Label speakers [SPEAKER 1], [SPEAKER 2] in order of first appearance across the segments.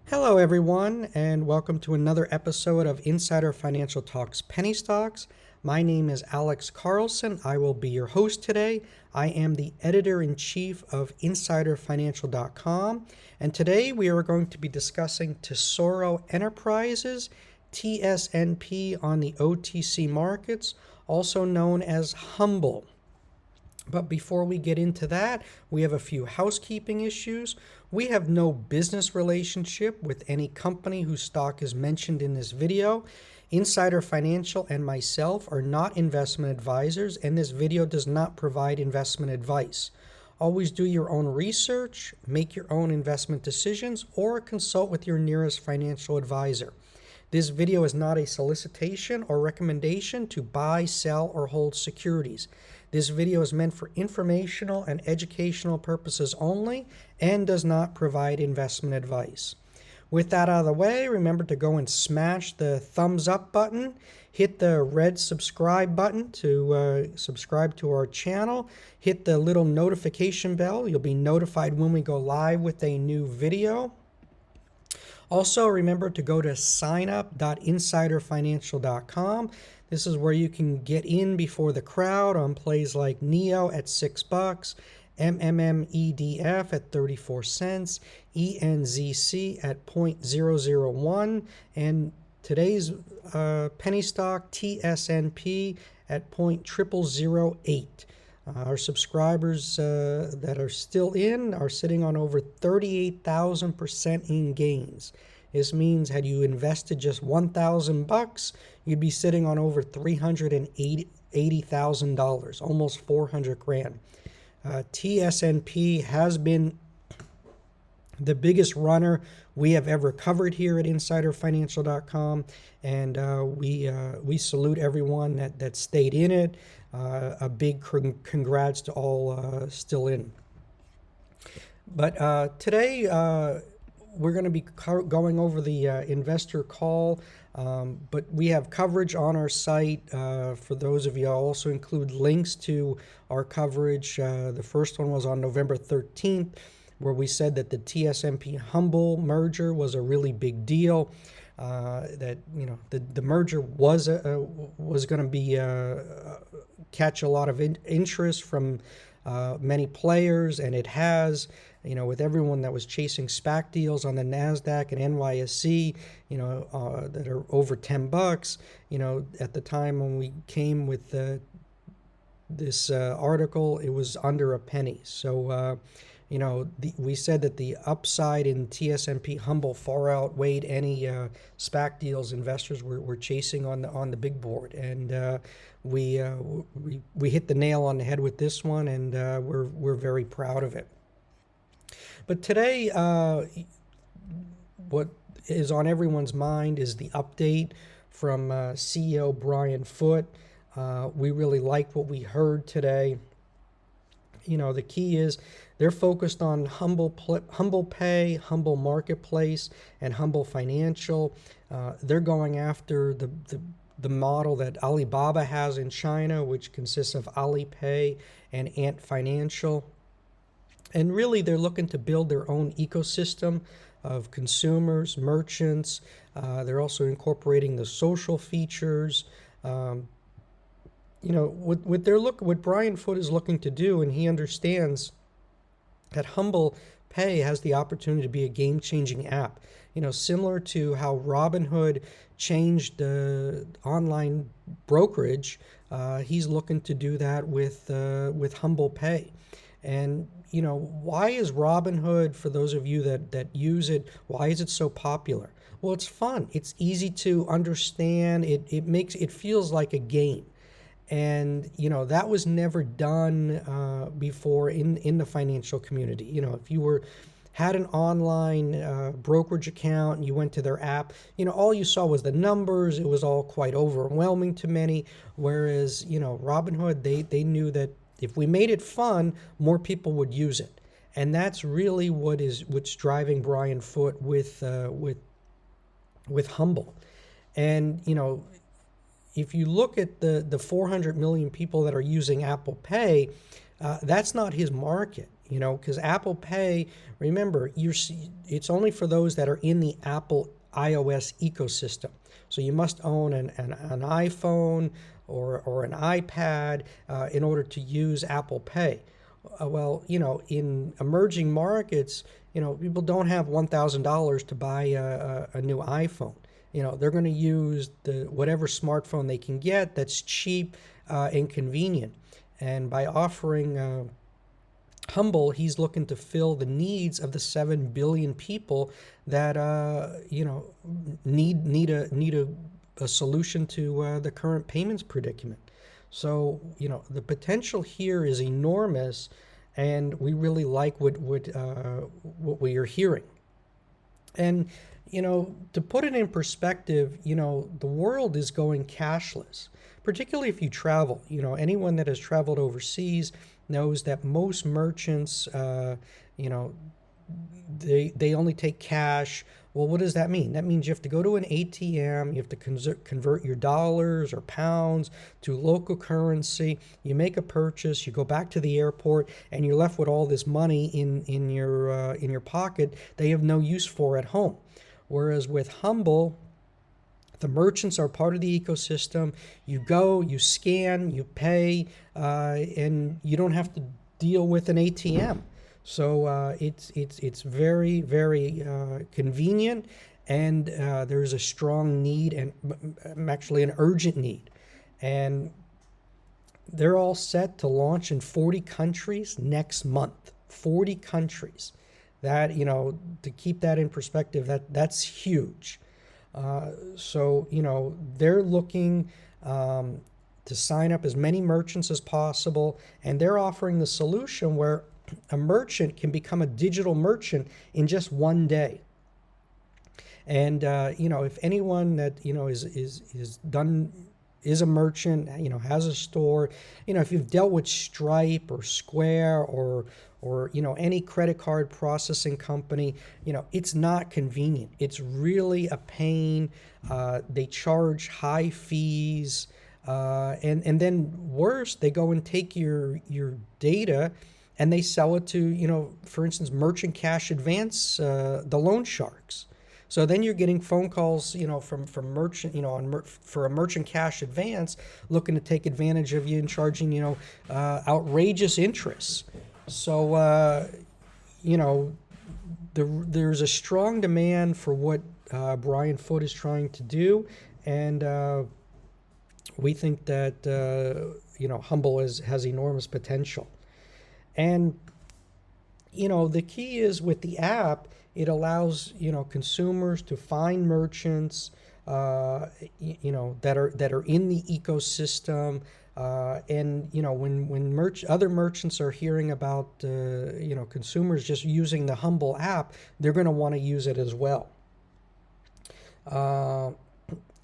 [SPEAKER 1] Hello, everyone, and welcome to another episode of Insider Financial Talks Penny Stocks. My name is Alex Carlson. I will be your host today. I am the editor-in-chief of InsiderFinancial.com, and today we are going to be discussing Tesoro Enterprises, TSNP on the OTC markets, also known as HUMBL. But before we get into that, we have a few housekeeping issues. We have no business relationship with any company whose stock is mentioned in this video. Insider Financial and myself are not investment advisors, and this video does not provide investment advice. Always do your own research, make your own investment decisions, or consult with your nearest financial advisor. This video is not a solicitation or recommendation to buy, sell, or hold securities. This video is meant for informational and educational purposes only and does not provide investment advice. With that out of the way, remember to go and smash the thumbs up button, hit the red subscribe button to subscribe to our channel, hit the little notification bell. You'll be notified when we go live with a new video. Also, remember to go to signup.insiderfinancial.com. This is where you can get in before the crowd on plays like NEO at $6, MMMEDF at 34 cents, ENZC at 0.001, and today's penny stock TSNP at 0.0008. Our subscribers that are still in are sitting on over 38,000% in gains. This means had you invested just $1,000, you'd be sitting on over $380,000, almost 400 grand. TSNP has been the biggest runner we have ever covered here at InsiderFinancial.com, and we salute everyone that stayed in it. A big congrats to all still in. But today we're going to be going over the investor call, but we have coverage on our site. For those of you, I'll also include links to our coverage. The first one was on November 13th, where we said that the TSNP HUMBL merger was a really big deal. That the merger was going to be catch a lot of interest from many players, and it has. With everyone that was chasing SPAC deals on the NASDAQ and NYSE, that are over $10. At the time when we came with this article, it was under a penny. So. We said that the upside in TSNP HUMBL far outweighed any SPAC deals investors were chasing on the big board, and we hit the nail on the head with this one, and we're very proud of it. But today, what is on everyone's mind is the update from CEO Brian Foote. We really like what we heard today. The key is they're focused on HUMBL Pay, HUMBL Marketplace, and HUMBL Financial. They're going after the model that Alibaba has in China, which consists of Alipay and Ant Financial. And really, they're looking to build their own ecosystem of consumers, merchants. They're also incorporating the social features. What Brian Foote is looking to do, and he understands that HUMBL Pay has the opportunity to be a game-changing app. Similar to how Robinhood changed online brokerage, he's looking to do that with HUMBL Pay. And why is Robinhood, for those of you that use it, why is it so popular? Well, it's fun. It's easy to understand. It feels like a game. And, that was never done before in the financial community. If you had an online brokerage account and you went to their app, all you saw was the numbers. It was all quite overwhelming to many. Whereas, Robinhood, they knew that if we made it fun, more people would use it. And that's really what's driving Brian Foote with HUMBL. And, if you look at the 400 million people that are using Apple Pay, that's not his market. because Apple Pay, remember, it's only for those that are in the Apple iOS ecosystem. So you must own an iPhone or an iPad in order to use Apple Pay. Well, in emerging markets, people don't have $1,000 to buy a new iPhone. They're going to use whatever smartphone they can get that's cheap and convenient. And by offering HUMBL, he's looking to fill the needs of the 7 billion people that need a solution to the current payments predicament. So the potential here is enormous, and we really like what we are hearing. And to put it in perspective, the world is going cashless, particularly if you travel. Anyone that has traveled overseas knows that most merchants, they only take cash. Well, what does that mean? That means you have to go to an ATM, you have to convert your dollars or pounds to local currency, you make a purchase, you go back to the airport, and you're left with all this money in your pocket that you have no use for at home. Whereas with HUMBL, the merchants are part of the ecosystem. You go, you scan, you pay, and you don't have to deal with an ATM. So it's very, very convenient, and there's a strong need, and actually an urgent need. And they're all set to launch in 40 countries next month. 40 countries. That, to keep that in perspective, that's huge. So they're looking to sign up as many merchants as possible, and they're offering the solution where a merchant can become a digital merchant in just one day. And if anyone that is a merchant, has a store, if you've dealt with Stripe or Square or any credit card processing company, it's not convenient. It's really a pain. They charge high fees, and then worse, they go and take your data and they sell it to, for instance, Merchant Cash Advance, the loan sharks. So then you're getting phone calls, from merchant, for a Merchant Cash Advance looking to take advantage of you and charging, outrageous interests. So, there's a strong demand for what Brian Foote is trying to do, and we think that HUMBL has enormous potential. And the key is with the app, it allows consumers to find merchants that are in the ecosystem, and when other merchants are hearing about consumers just using the HUMBL app, they're going to want to use it as well.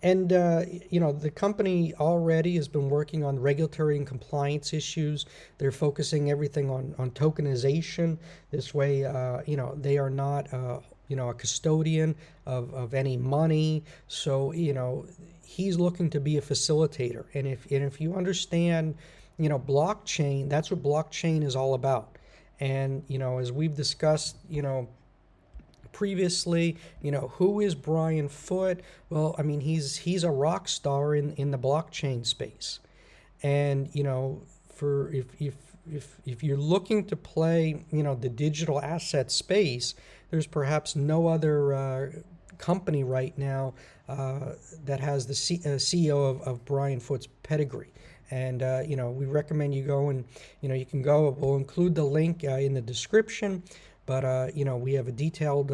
[SPEAKER 1] And the company already has been working on regulatory and compliance issues. They're focusing everything on tokenization. This way, they are not, a custodian of any money. So, he's looking to be a facilitator. And if you understand, blockchain, that's what blockchain is all about. And, as we've discussed, previously, who is Brian Foote? Well, I mean, he's a rock star in the blockchain space. And, for if you're looking to play, the digital asset space, there's perhaps no other company right now that has the CEO of Brian Foote's pedigree. And, we recommend you go and, you can go. We'll include the link in the description. But, we have a detailed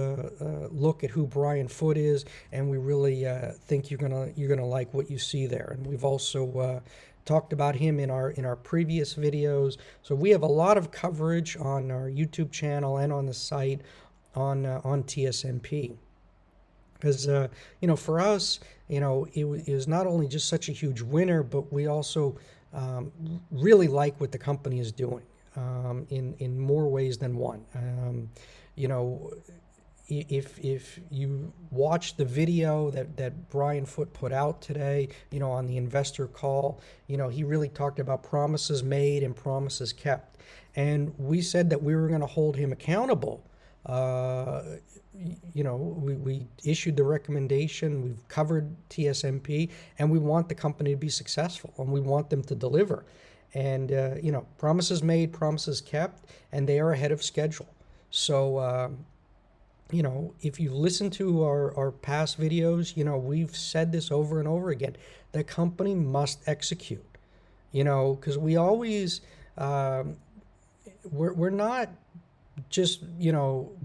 [SPEAKER 1] look at who Brian Foote is, and we really think you're gonna like what you see there. And we've also talked about him in our previous videos. So we have a lot of coverage on our YouTube channel and on the site on TSNP. Because, for us, it was not only just such a huge winner, but we also really like what the company is doing in more ways than one. if you watch the video that Brian Foote put out today, on the investor call, he really talked about promises made and promises kept. And we said that we were going to hold him accountable. We issued the recommendation, we've covered TSNP, and we want the company to be successful, and we want them to deliver. And, promises made, promises kept, and they are ahead of schedule. So, if you listen to our past videos, we've said this over and over again. The company must execute, because we always, we're not just,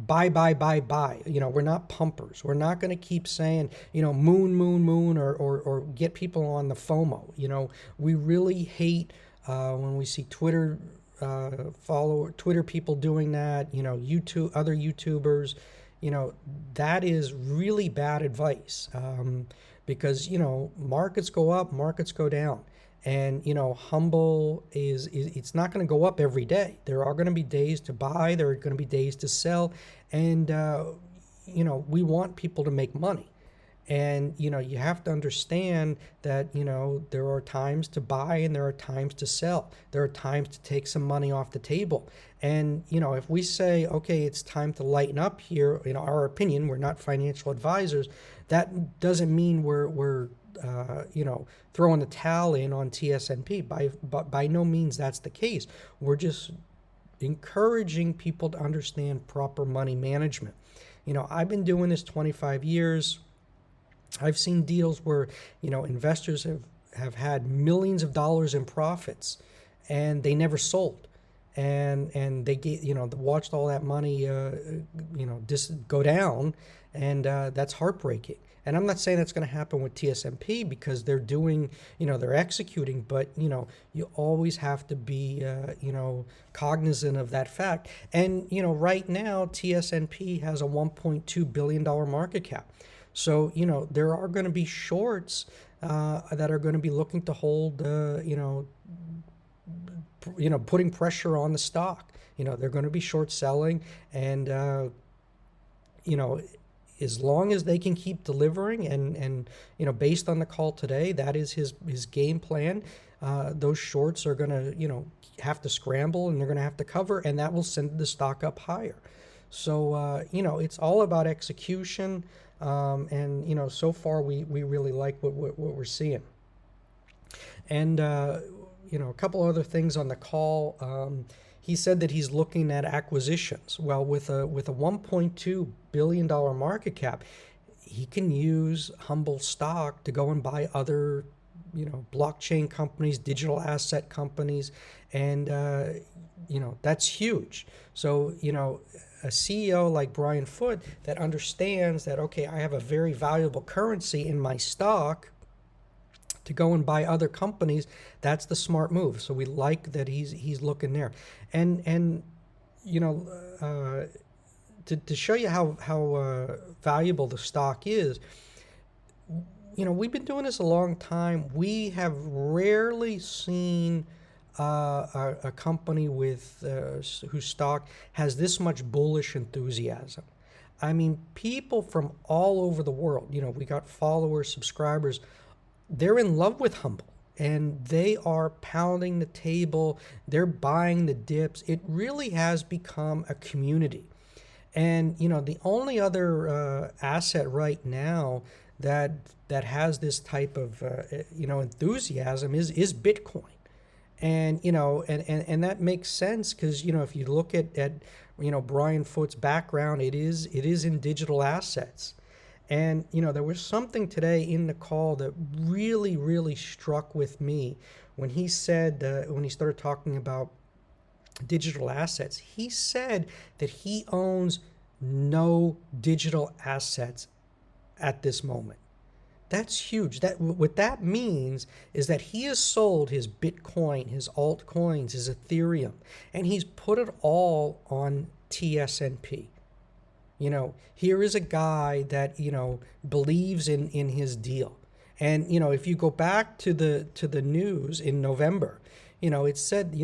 [SPEAKER 1] buy. We're not pumpers. We're not going to keep saying, moon, or get people on the FOMO. We really hate when we see Twitter people doing that, YouTube, other YouTubers. That is really bad advice, because, markets go up, markets go down. And, HUMBL it's not going to go up every day. There are going to be days to buy, there are going to be days to sell. And, we want people to make money. And, you have to understand that, there are times to buy and there are times to sell. There are times to take some money off the table. And, if we say, okay, it's time to lighten up here, in our opinion, we're not financial advisors, that doesn't mean we're throwing the towel in on TSNP. By no means that's the case. We're just encouraging people to understand proper money management. I've been doing this 25 years. I've seen deals where, investors have had millions of dollars in profits and they never sold. And they get, watched all that money, just go down, and that's heartbreaking. And I'm not saying that's going to happen with TSNP, because they're doing, they're executing, but, you always have to be, cognizant of that fact. And, right now, TSNP has a $1.2 billion market cap. So, there are going to be shorts that are going to be looking to hold, putting pressure on the stock. They're going to be short selling, and, as long as they can keep delivering, and based on the call today, that is his game plan. Those shorts are going to, have to scramble, and they're going to have to cover, and that will send the stock up higher. So, it's all about execution. And, so far we really like what we're seeing. And, a couple other things on the call. He said that he's looking at acquisitions. Well, with a $1.2 billion market cap, he can use HUMBL stock to go and buy other, blockchain companies, digital asset companies, and, that's huge. So, a CEO like Brian Foote that understands that, okay, I have a very valuable currency in my stock to go and buy other companies, that's the smart move. So we like that he's looking there. And to show you how valuable the stock is, we've been doing this a long time. We have rarely seen a company with whose stock has this much bullish enthusiasm. I mean, people from all over the world, we got followers, subscribers, they're in love with HUMBL, and they are pounding the table, they're buying the dips. It really has become a community. And, the only other asset right now that has this type of, enthusiasm is Bitcoin. And, and that makes sense, because, if you look at Brian Foote's background, it is in digital assets. And, there was something today in the call that really, really struck with me when he said, when he started talking about digital assets. He said that he owns no digital assets at this moment. That's huge. What that means is that he has sold his Bitcoin, his altcoins, his Ethereum, and he's put it all on TSNP. Here is a guy that, believes in his deal. And, if you go back to the news in November, It said,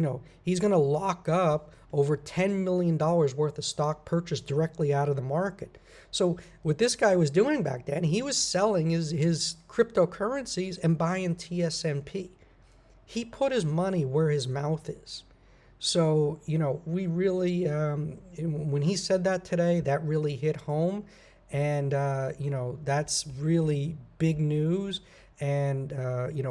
[SPEAKER 1] he's going to lock up over $10 million worth of stock purchased directly out of the market. So what this guy was doing back then, he was selling his cryptocurrencies and buying TSNP. He put his money where his mouth is. So, we really, when he said that today, that really hit home. And, that's really big news. And,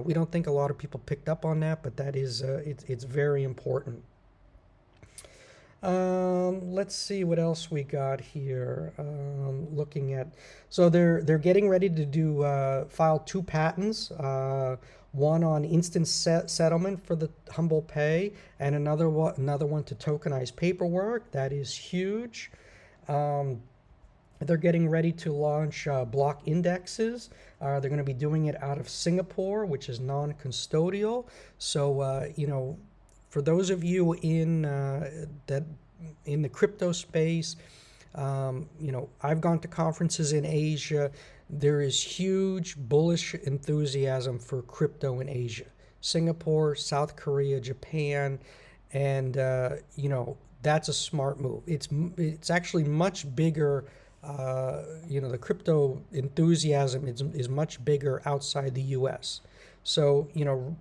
[SPEAKER 1] we don't think a lot of people picked up on that, but that is, it's very important. Let's see what else we got here. Looking at, so they're getting ready to do file 2 patents. One on instant settlement for the HUMBL Pay, and another one to tokenize paperwork. That is huge. They're getting ready to launch block indexes. They're going to be doing it out of Singapore, which is non-custodial. So, for those of you in the crypto space, I've gone to conferences in Asia. There is huge bullish enthusiasm for crypto in Asia. Singapore, South Korea, Japan, and that's a smart move. It's actually much bigger. The crypto enthusiasm is much bigger outside the U.S. So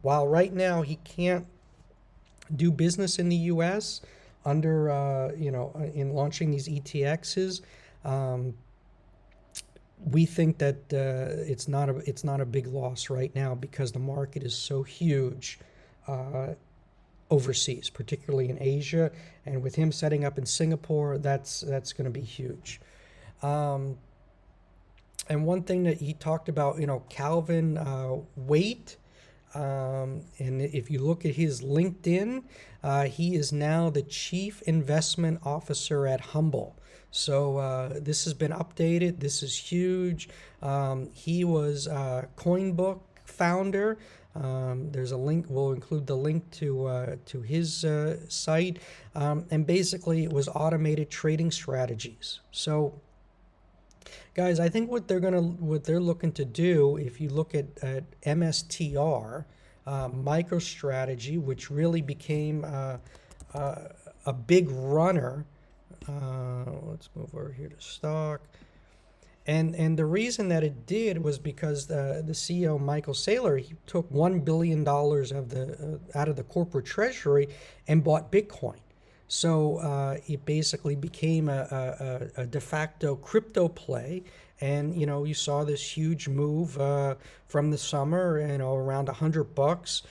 [SPEAKER 1] while right now he can't do business in the U.S. under in launching these ETXs. We think that it's not a big loss right now because the market is so huge overseas, particularly in Asia, and with him setting up in Singapore, that's going to be huge. And one thing that he talked about, Calvin Waite. And if you look at his LinkedIn, he is now the Chief Investment Officer at HUMBL. So this has been updated. This is huge. He was CoinBook founder. There's a link. We'll include the link to his site. And basically, it was automated trading strategies. So, guys, I think what they're looking to do, if you look at MSTR, MicroStrategy, which really became a big runner. Let's move over here to stock. And the reason that it did was because the CEO, Michael Saylor, he took $1 billion out of the corporate treasury and bought Bitcoin. So it basically became a de facto crypto play. And, you saw this huge move from the summer, around $100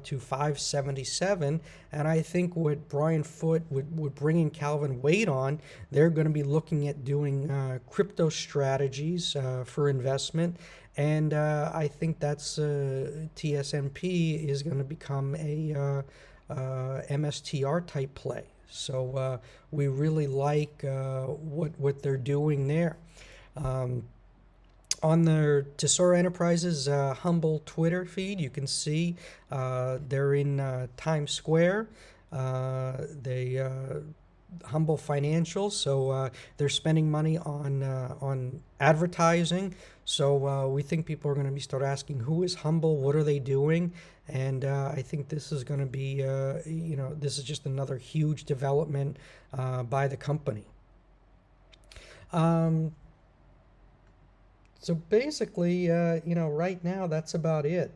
[SPEAKER 1] to $577. And I think what Brian Foote would bring in Calvin Waite on, they're going to be looking at doing crypto strategies for investment. And I think that's TSNP is going to become a MSTR type play. So we really like what they're doing there. On their Tesoro Enterprises HUMBL Twitter feed, you can see they're in Times Square. They HUMBL Financial, so they're spending money on advertising. So we think people are going to be start asking, who is HUMBL? What are they doing? And I think this is going to be, this is just another huge development by the company. So basically, right now that's about it.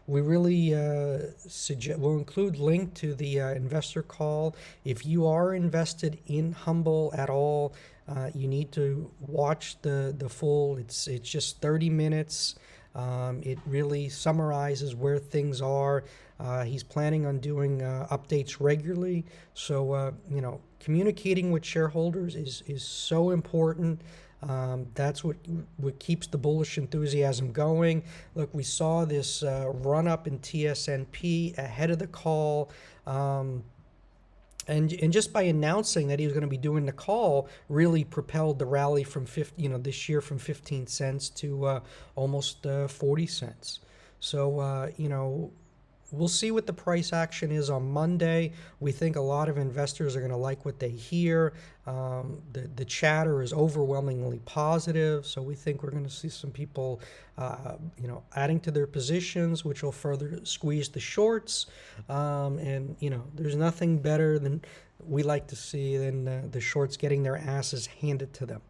[SPEAKER 1] We really we'll include link to the investor call. If you are invested in HUMBL at all, you need to watch the full. It's just 30 minutes. It really summarizes where things are. He's planning on doing updates regularly. So communicating with shareholders is so important. That's what keeps the bullish enthusiasm going. Look, we saw this run up in TSNP ahead of the call, and just by announcing that he was going to be doing the call, really propelled the rally from this year from 15 cents to almost 40 cents. So we'll see what the price action is on Monday. We think a lot of investors are going to like what they hear. The chatter is overwhelmingly positive, so we think we're going to see some people, adding to their positions, which will further squeeze the shorts. And there's nothing better than we like to see than the shorts getting their asses handed to them.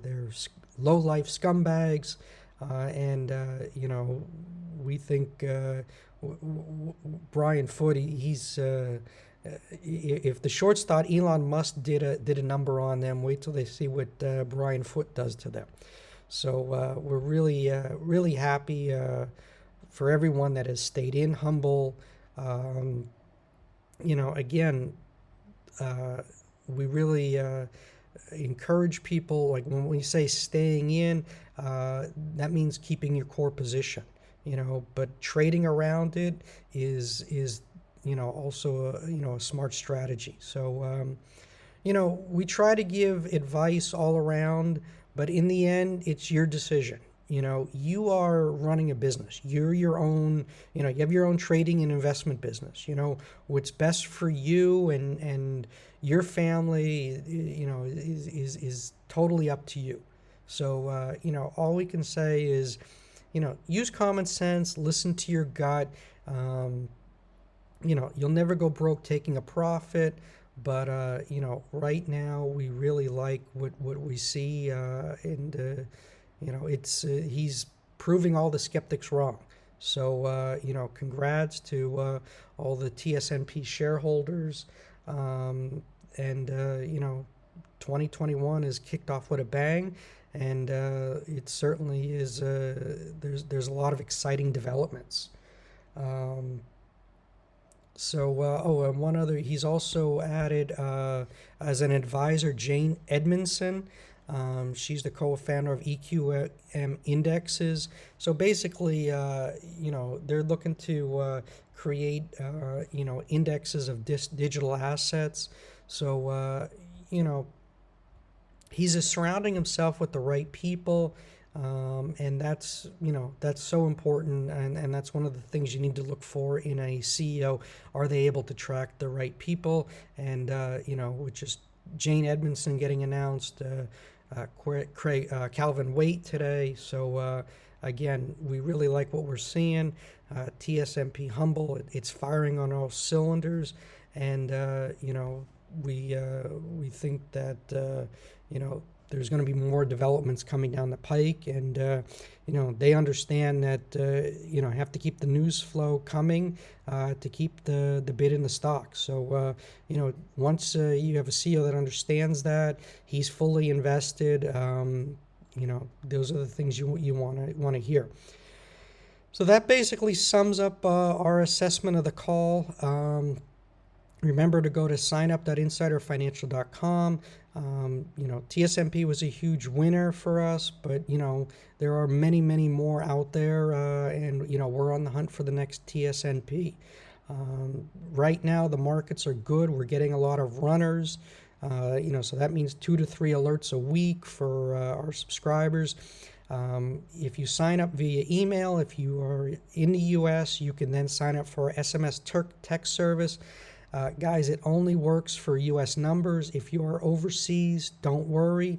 [SPEAKER 1] They're low-life scumbags, and we think Brian Foote, he's if the shorts thought Elon Musk did a number on them, wait till they see what Brian Foote does to them. So we're really happy for everyone that has stayed in HUMBL. Again, we really encourage people, like when we say staying in, that means keeping your core position, but trading around it is also a smart strategy. So we try to give advice all around, but in the end it's your decision. You are running a business. You're your own, you have your own trading and investment business. What's best for you and your family, is totally up to you. So, all we can say is, use common sense, listen to your gut. You'll never go broke taking a profit, but, right now we really like what we see, and he's proving all the skeptics wrong. So, congrats to all the TSNP shareholders. 2021 is kicked off with a bang, and it certainly is. There's a lot of exciting developments. And one other, he's also added as an advisor Jane Edmondson. She's the co-founder of EQM Indexes. So basically, they're looking to create, indexes of digital assets. So, he's surrounding himself with the right people. And that's so important. And that's one of the things you need to look for in a CEO. Are they able to attract the right people? And, which is Jane Edmondson getting announced, Calvin Waite today. So again, we really like what we're seeing. TSNP HUMBL, it's firing on all cylinders, and we think that there's going to be more developments coming down the pike, and they understand that have to keep the news flow coming to keep the bid in the stock. So once you have a CEO that understands that, he's fully invested. Those are the things you want to hear. So that basically sums up our assessment of the call. Remember to go to signup.insiderfinancial.com. TSNP was a huge winner for us, but there are many more out there, and we're on the hunt for the next TSNP. Right now the markets are good. We're getting a lot of runners, so that means 2 to 3 alerts a week for our subscribers. If you sign up via email, if you are in the US, you can then sign up for our SMS text service. Guys, it only works for US numbers. If you are overseas, don't worry.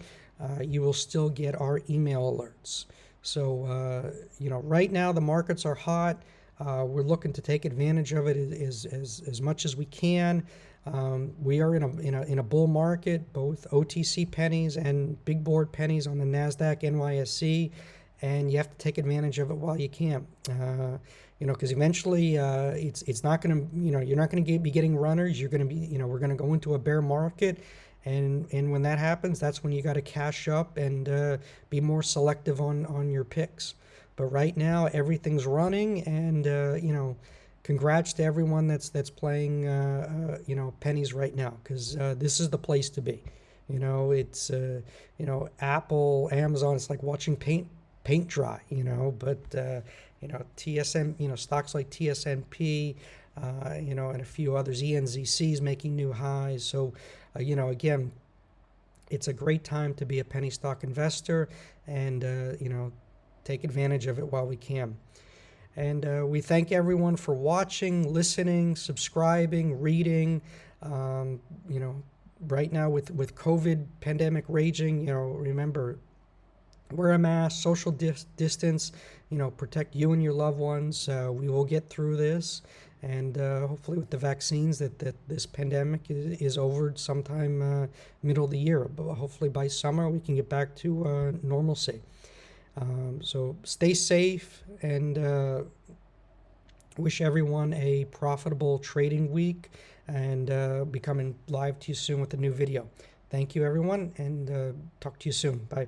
[SPEAKER 1] You will still get our email alerts. So, right now the markets are hot. We're looking to take advantage of it as much as we can. We are in a bull market, both OTC pennies and big board pennies on the NASDAQ, NYSE, and you have to take advantage of it while you can. Because eventually it's not going to, you're not going to be getting runners. You're going to be, we're going to go into a bear market, and when that happens, that's when you got to cash up and be more selective on your picks. But right now everything's running, and congrats to everyone that's playing pennies right now, because this is the place to be. It's Apple, Amazon. It's like watching paint dry. But TSN, stocks like TSNP, and a few others, ENZCs making new highs. So again, it's a great time to be a penny stock investor, and take advantage of it while we can. And we thank everyone for watching, listening, subscribing, reading. You know, right now with COVID pandemic raging, you know, remember, wear a mask, social distance, you know, protect you and your loved ones. We will get through this. And hopefully with the vaccines that this pandemic is over sometime middle of the year. But hopefully by summer we can get back to normalcy. So stay safe, and wish everyone a profitable trading week, and be coming live to you soon with a new video. Thank you, everyone, and talk to you soon. Bye.